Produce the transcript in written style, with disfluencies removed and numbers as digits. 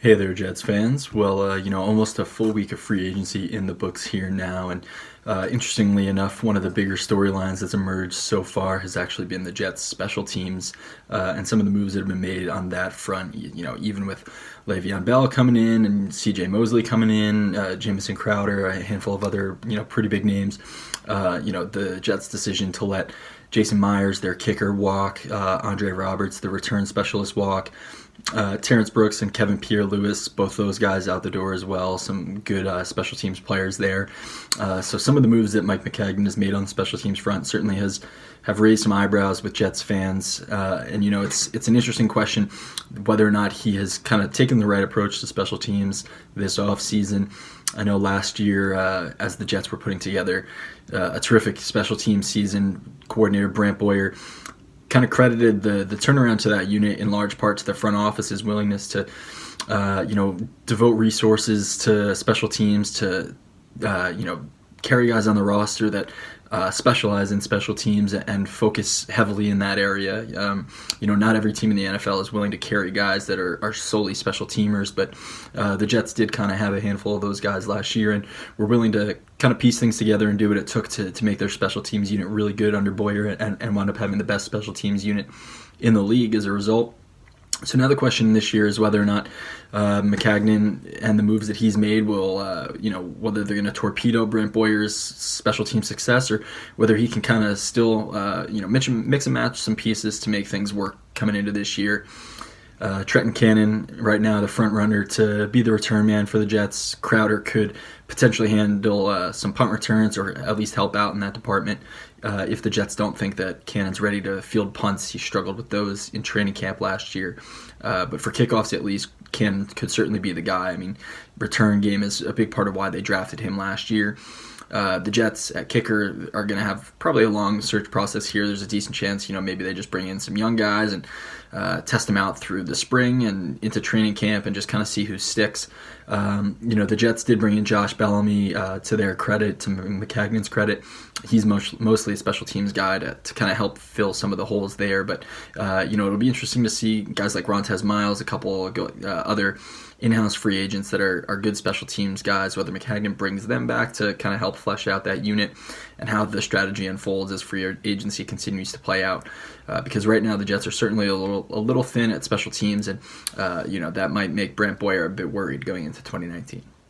Hey there, Jets fans. Well, almost a full week of free agency in the books here now, and interestingly enough, one of the bigger storylines that's emerged so far has actually been the Jets' special teams and some of the moves that have been made on that front. Even with Le'Veon Bell coming in and C.J. Mosley coming in, Jamison Crowder, a handful of other pretty big names. The Jets' decision to let Jason Myers, their kicker, walk, Andre Roberts, the return specialist, walk. Terrence Brooks and Kevin Pierre-Louis, both those guys out the door as well. Some good special teams players there. So some of the moves that Mike Maccagnan has made on the special teams front certainly have raised some eyebrows with Jets fans. It's an interesting question whether or not he has kind of taken the right approach to special teams this offseason. I know last year, as the Jets were putting together a terrific special teams season, coordinator Brant Boyer kind of credited the turnaround to that unit in large part to the front office's willingness to, devote resources to special teams, to, carry guys on the roster that specialize in special teams and focus heavily in that area. Not every team in the NFL is willing to carry guys that are solely special teamers, but the Jets did kind of have a handful of those guys last year and were willing to kind of piece things together and do what it took to make their special teams unit really good under Boyer and wound up having the best special teams unit in the league as a result. So now the question this year is whether or not Maccagnan and the moves that he's made will, whether they're going to torpedo Brant Boyer's special team success or whether he can kind of still, mix and match some pieces to make things work coming into this year. Trenton Cannon, right now, the front runner to be the return man for the Jets. Crowder could potentially handle some punt returns or at least help out in that department. If the Jets don't think that Cannon's ready to field punts, he struggled with those in training camp last year. But for kickoffs, at least, Cannon could certainly be the guy. I mean, return game is a big part of why they drafted him last year. The Jets at kicker are going to have probably a long search process here. There's a decent chance, maybe they just bring in some young guys and test them out through the spring and into training camp and just kind of see who sticks. The Jets did bring in Josh Bellamy to their credit, to Maccagnan's credit. He's mostly a special teams guy to kind of help fill some of the holes there. But, it'll be interesting to see guys like Rontez Miles, a couple other in-house free agents that are good special teams guys, whether Maccagnan brings them back to kind of help flesh out that unit and how the strategy unfolds as free agency continues to play out. Because right now the Jets are certainly a little thin at special teams, and that might make Brant Boyer a bit worried going into 2019.